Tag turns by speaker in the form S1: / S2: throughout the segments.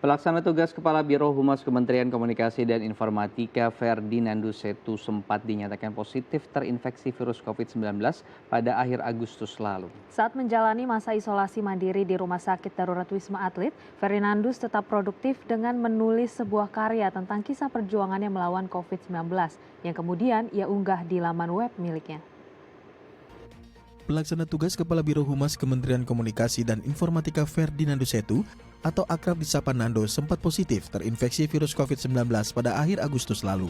S1: Pelaksana tugas Kepala Biro Humas Kementerian Komunikasi dan Informatika Ferdinando Setu sempat dinyatakan positif terinfeksi virus COVID-19 pada akhir Agustus lalu.
S2: Saat menjalani masa isolasi mandiri di Rumah Sakit Darurat Wisma Atlet, Ferdinandus tetap produktif dengan menulis sebuah karya tentang kisah perjuangannya melawan COVID-19 yang kemudian ia unggah di laman web miliknya.
S3: Pelaksana tugas Kepala Biro Humas Kementerian Komunikasi dan Informatika Ferdinando Setu atau akrab disapa Nando sempat positif terinfeksi virus COVID-19 pada akhir Agustus lalu.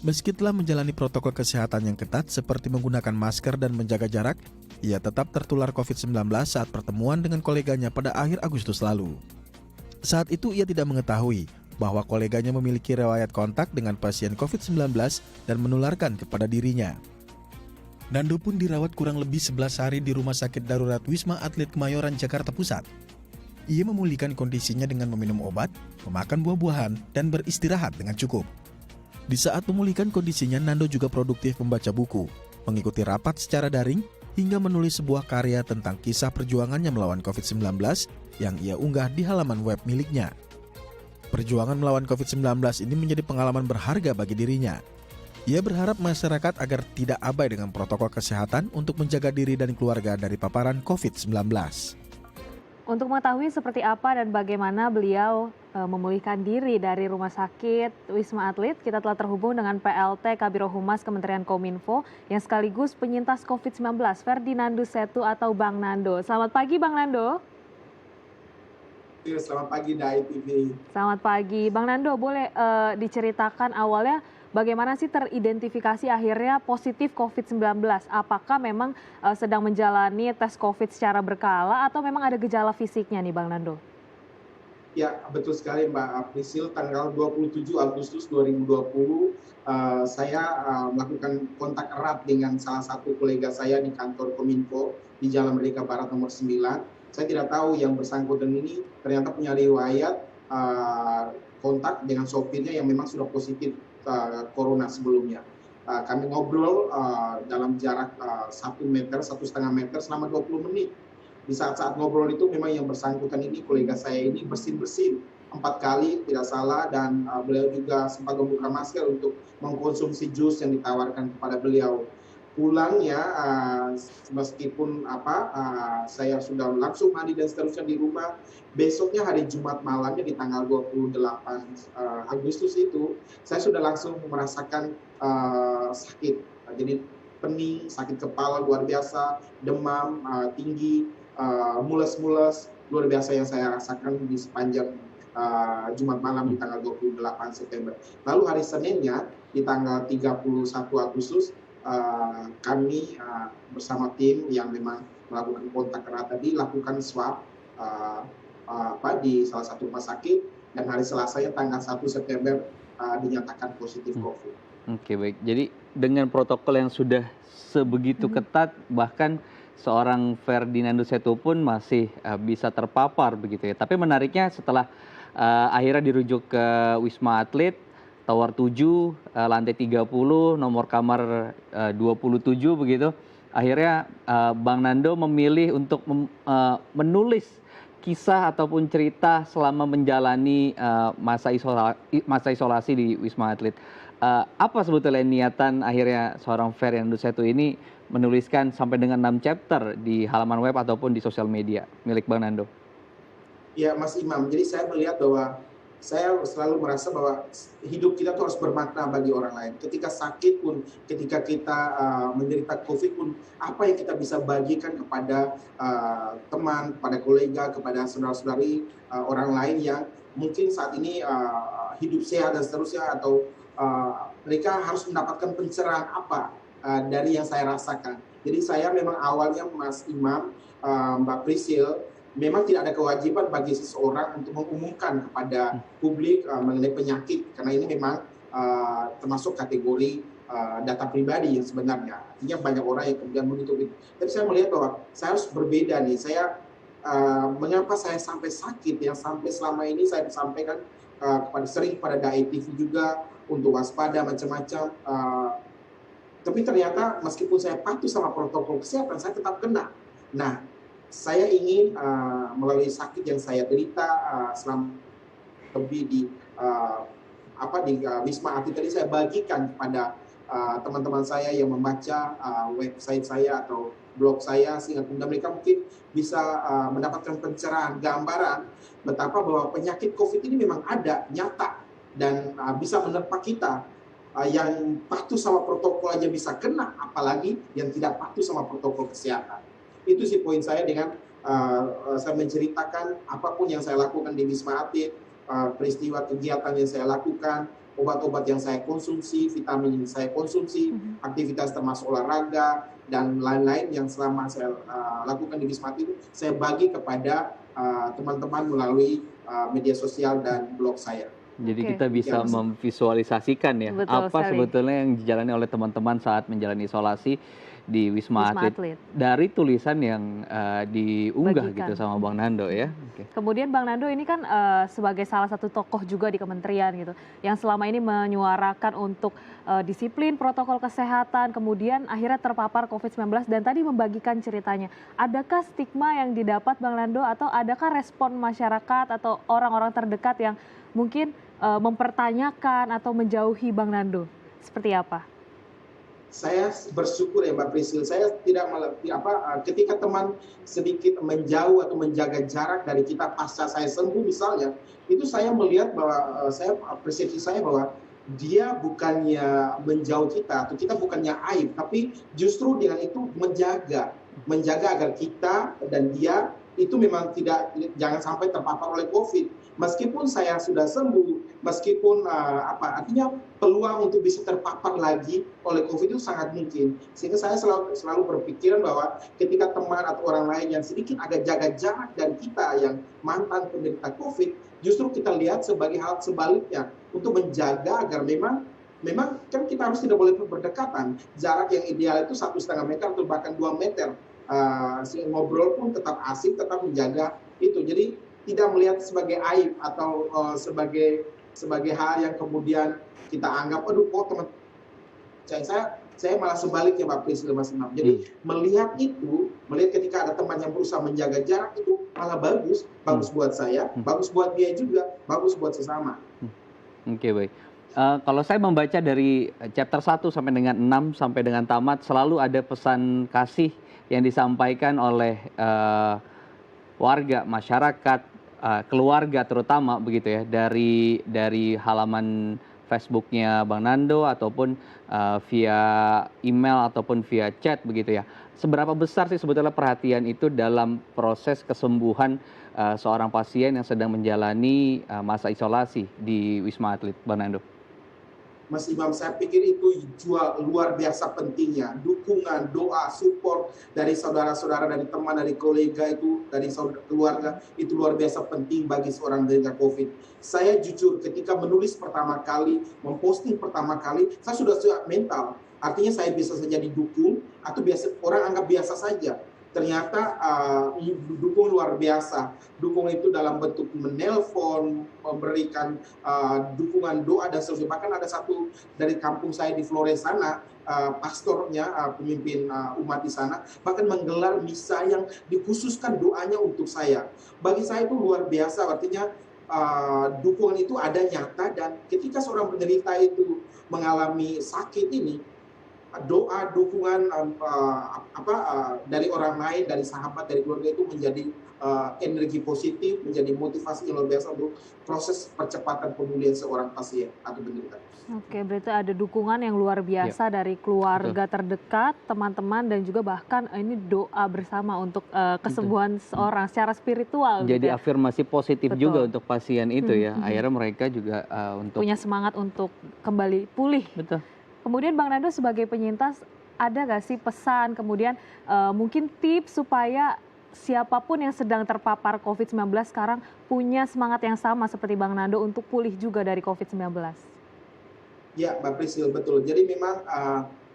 S3: Meski telah menjalani protokol kesehatan yang ketat seperti menggunakan masker dan menjaga jarak, ia tetap tertular COVID-19 saat pertemuan dengan koleganya pada akhir Agustus lalu. Saat itu ia tidak mengetahui bahwa koleganya memiliki riwayat kontak dengan pasien COVID-19 dan menularkan kepada dirinya. Nando pun dirawat kurang lebih 11 hari di Rumah Sakit Darurat Wisma Atlet Kemayoran, Jakarta Pusat. Ia memulihkan kondisinya dengan meminum obat, memakan buah-buahan, dan beristirahat dengan cukup. Di saat memulihkan kondisinya, Nando juga produktif membaca buku, mengikuti rapat secara daring, hingga menulis sebuah karya tentang kisah perjuangannya melawan COVID-19 yang ia unggah di halaman web miliknya. Perjuangan melawan COVID-19 ini menjadi pengalaman berharga bagi dirinya. Ia berharap masyarakat agar tidak abai dengan protokol kesehatan untuk menjaga diri dan keluarga dari paparan COVID-19.
S2: Untuk mengetahui seperti apa dan bagaimana beliau memulihkan diri dari Rumah Sakit Wisma Atlet, kita telah terhubung dengan PLT Kabiro Humas Kementerian Kominfo yang sekaligus penyintas COVID-19, Ferdinando Setu atau Bang Nando. Selamat pagi Bang Nando.
S4: Selamat pagi Dai TV.
S2: Selamat pagi. Bang Nando, boleh diceritakan awalnya bagaimana sih teridentifikasi akhirnya positif COVID-19? Apakah memang sedang menjalani tes COVID secara berkala atau memang ada gejala fisiknya nih Bang Nando?
S4: Ya, betul sekali Mbak Prisil, tanggal 27 Agustus 2020 saya melakukan kontak erat dengan salah satu kolega saya di kantor Kominfo di Jalan Merdeka Barat nomor 9. Saya tidak tahu yang bersangkutan ini ternyata punya riwayat kontak dengan sopirnya yang memang sudah positif corona sebelumnya. Kami ngobrol dalam jarak 1 meter, 1,5 meter selama 20 menit. Di saat-saat ngobrol itu memang yang bersangkutan ini, kolega saya ini bersin-bersin 4 kali tidak salah, dan beliau juga sempat membuka masker untuk mengkonsumsi jus yang ditawarkan kepada beliau. Pulangnya meskipun saya sudah langsung mandi dan seterusnya di rumah, besoknya hari Jumat malamnya di tanggal 28 Agustus itu saya sudah langsung merasakan sakit. Jadi pening, sakit kepala luar biasa, demam tinggi, mules-mules luar biasa yang saya rasakan di sepanjang Jumat malam di tanggal 28 September. Lalu hari Seninnya di tanggal 31 Agustus kami bersama tim yang memang melakukan kontak erat tadi lakukan swab di salah satu rumah sakit, dan hari Selasanya tanggal 1 September dinyatakan positif COVID.
S1: Oke, baik. Jadi dengan protokol yang sudah sebegitu ketat, bahkan seorang Ferdinando Setu pun masih bisa terpapar begitu ya. Tapi menariknya setelah akhirnya dirujuk ke Wisma Atlet Tower 7, lantai 30, nomor kamar 27 begitu. Akhirnya Bang Nando memilih untuk menulis kisah ataupun cerita selama menjalani masa isolasi di Wisma Atlet. Apa sebetulnya niatan akhirnya seorang Ferdinando Setu ini menuliskan sampai dengan 6 chapter di halaman web ataupun di sosial media milik Bang Nando?
S4: Ya Mas Imam, jadi saya melihat bahwa saya selalu merasa bahwa hidup kita tuh harus bermakna bagi orang lain. Ketika sakit pun, ketika kita menderita COVID pun, apa yang kita bisa bagikan kepada teman, kepada kolega, kepada saudara-saudari orang lain yang mungkin saat ini hidup sehat dan seterusnya, atau mereka harus mendapatkan pencerahan apa dari yang saya rasakan. Jadi saya memang awalnya Mas Imam, Mbak Prisil, memang tidak ada kewajiban bagi seseorang untuk mengumumkan kepada publik mengenai penyakit, karena ini memang termasuk kategori data pribadi yang sebenarnya. Artinya banyak orang yang kemudian menutup itu. Tapi saya melihat bahwa saya harus berbeda nih. Saya mengapa saya sampai sakit, yang sampai selama ini saya sampaikan kepada Dai TV juga untuk waspada macam-macam. Tapi ternyata meskipun saya patuh sama protokol kesehatan, saya tetap kena. Nah, saya ingin melalui sakit yang saya derita selama lebih di Wisma Atlet tadi saya bagikan kepada teman-teman saya yang membaca website saya atau blog saya, sehingga kemudian mereka mungkin bisa mendapatkan pencerahan, gambaran betapa bahwa penyakit COVID ini memang ada, nyata, dan bisa menerpa kita. Yang patuh sama protokol aja bisa kena, apalagi yang tidak patuh sama protokol kesehatan. Itu sih poin saya dengan saya menceritakan apapun yang saya lakukan di Wisma Atlet, peristiwa kegiatan yang saya lakukan, obat-obat yang saya konsumsi, vitamin yang saya konsumsi, aktivitas termasuk olahraga, dan lain-lain yang selama saya lakukan di Wisma Atlet itu saya bagi kepada teman-teman melalui media sosial dan blog saya.
S1: Jadi
S2: Oke.
S1: kita bisa
S4: Ya, Mas.
S1: memvisualisasikan ya
S2: Betul
S1: apa
S2: sekali.
S1: sebetulnya yang dijalani oleh teman-teman saat menjalani isolasi di Wisma
S2: Wisma
S1: Atlet
S2: Atlet.
S1: dari tulisan yang diunggah
S2: Bagikan.
S1: gitu sama Bang Nando ya. Oke.
S2: Kemudian Bang Nando ini kan sebagai salah satu tokoh juga di kementerian gitu, yang selama ini menyuarakan untuk disiplin protokol kesehatan, kemudian akhirnya terpapar COVID-19 dan tadi membagikan ceritanya. Adakah stigma yang didapat Bang Nando atau adakah respon masyarakat atau orang-orang terdekat yang mungkin mempertanyakan atau menjauhi Bang Nando? Seperti apa?
S4: Saya bersyukur ya Mbak Priscil, saya tidak ketika teman sedikit menjauh atau menjaga jarak dari kita pasca saya sembuh misalnya, itu saya melihat bahwa persepsi saya bahwa dia bukannya menjauh kita atau kita bukannya aib, tapi justru dengan itu menjaga agar kita dan dia itu memang jangan sampai terpapar oleh COVID. Meskipun saya sudah sembuh, meskipun artinya peluang untuk bisa terpapar lagi oleh COVID itu sangat mungkin. Sehingga saya selalu berpikiran bahwa ketika teman atau orang lain yang sedikit agak jaga jarak dari kita yang mantan penderita COVID, justru kita lihat sebagai hal sebaliknya untuk menjaga agar memang kan kita harus tidak boleh berdekatan. Jarak yang ideal itu 1,5 meter atau bahkan 2 meter. Ngobrol pun tetap asik, tetap menjaga itu. Jadi tidak melihat sebagai aib atau sebagai hal yang kemudian kita anggap aduh kok teman saya malah sebaliknya Pak Priscil Mas Imam. Jadi melihat ketika ada teman yang berusaha menjaga jarak itu malah bagus buat saya, bagus buat dia juga, bagus buat sesama.
S1: Oke, baik. Kalau saya membaca dari chapter 1 sampai dengan 6 sampai dengan tamat selalu ada pesan kasih yang disampaikan oleh warga, masyarakat, keluarga terutama begitu ya dari halaman Facebooknya Bang Nando ataupun via email ataupun via chat begitu ya. Seberapa besar sih sebetulnya perhatian itu dalam proses kesembuhan seorang pasien yang sedang menjalani masa isolasi di Wisma Atlet, Bang Nando?
S4: Mas Imam, saya pikir itu luar biasa pentingnya. Dukungan, doa, support dari saudara-saudara, dari teman, dari kolega itu, dari keluarga, itu luar biasa penting bagi seorang penderita COVID. Saya jujur ketika menulis pertama kali, memposting pertama kali, saya sudah siap mental. Artinya saya bisa saja didukung, atau orang anggap biasa saja. Ternyata dukung luar biasa. Dukung itu dalam bentuk menelpon, memberikan dukungan doa dan seterusnya. Bahkan ada satu dari kampung saya di Flores sana, pastornya, pemimpin umat di sana, bahkan menggelar misa yang dikhususkan doanya untuk saya. Bagi saya itu luar biasa, artinya dukungan itu ada nyata, dan ketika seorang penderita itu mengalami sakit ini, doa, dukungan dari orang lain, dari sahabat, dari keluarga itu menjadi energi positif, menjadi motivasi yang luar biasa untuk proses percepatan pemulihan seorang pasien atau penderita.
S2: Oke, berarti ada dukungan yang luar biasa dari keluarga terdekat, teman-teman, dan juga bahkan ini doa bersama untuk kesembuhan seorang secara spiritual.
S1: Jadi
S2: gitu ya.
S1: afirmasi positif
S2: Betul.
S1: juga untuk pasien itu ya. Akhirnya mereka juga untuk
S2: Punya semangat untuk kembali pulih.
S1: betul.
S2: Kemudian Bang Nando sebagai penyintas, ada nggak sih pesan, kemudian mungkin tips supaya siapapun yang sedang terpapar COVID-19 sekarang punya semangat yang sama seperti Bang Nando untuk pulih juga dari COVID-19?
S4: Ya, Mbak Priscil, betul. Jadi memang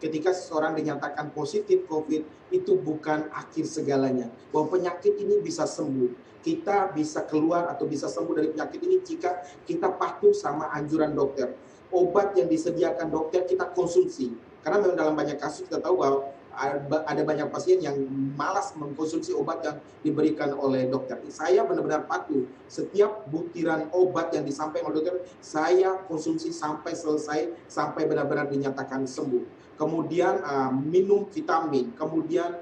S4: ketika seseorang dinyatakan positif COVID, itu bukan akhir segalanya. Bahwa penyakit ini bisa sembuh. Kita bisa keluar atau bisa sembuh dari penyakit ini jika kita patuh sama anjuran dokter. Obat yang disediakan dokter kita konsumsi. Karena memang dalam banyak kasus kita tahu bahwa ada banyak pasien yang malas mengkonsumsi obat yang diberikan oleh dokter. Saya benar-benar patuh. Setiap butiran obat yang disampaikan oleh dokter, saya konsumsi sampai selesai, sampai benar-benar dinyatakan sembuh. Kemudian minum vitamin, kemudian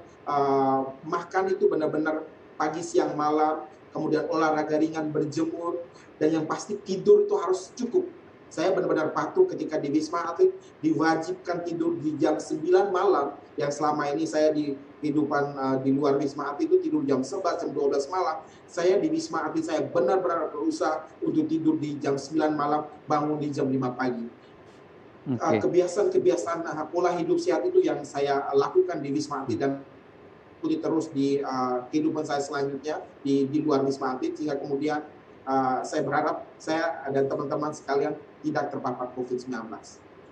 S4: makan itu benar-benar pagi, siang, malam, kemudian olahraga ringan, berjemur, dan yang pasti tidur itu harus cukup. Saya benar-benar patuh ketika di Wisma Atlet diwajibkan tidur di jam 9 malam, yang selama ini saya di kehidupan di luar Wisma Atlet itu tidur jam 11, jam 12 malam. Saya di Wisma Atlet saya benar-benar berusaha untuk tidur di jam 9 malam, bangun di jam 5 pagi.
S1: Oke.
S4: Kebiasaan pola hidup sehat itu yang saya lakukan di Wisma Atlet dan ikuti terus di kehidupan saya selanjutnya di luar Wisma Atlet, sehingga kemudian saya berharap saya dan teman-teman sekalian tidak terpapar COVID-19.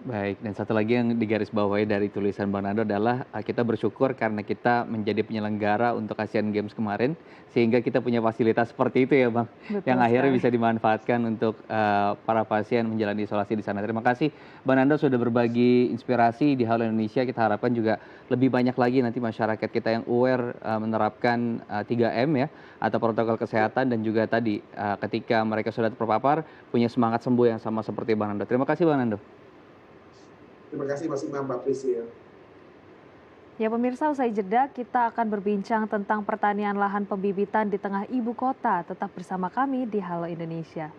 S1: Baik, dan satu lagi yang digarisbawahi dari tulisan Bang Nando adalah kita bersyukur karena kita menjadi penyelenggara untuk Asian Games kemarin, sehingga kita punya fasilitas seperti itu ya Bang,
S2: Betul
S1: yang akhirnya
S2: sekali.
S1: bisa dimanfaatkan untuk para pasien menjalani isolasi di sana. Terima kasih Bang Nando sudah berbagi inspirasi di Halo Indonesia. Kita harapkan juga lebih banyak lagi nanti masyarakat kita yang aware menerapkan 3M ya, atau protokol kesehatan, dan juga tadi ketika mereka sudah terpapar punya semangat sembuh yang sama seperti Bang Nando. Terima kasih Bang Nando.
S4: Terima kasih Mas Imam, Mbak Prisil.
S2: Ya pemirsa, usai jeda kita akan berbincang tentang pertanian lahan pembibitan di tengah ibu kota. Tetap bersama kami di Halo Indonesia.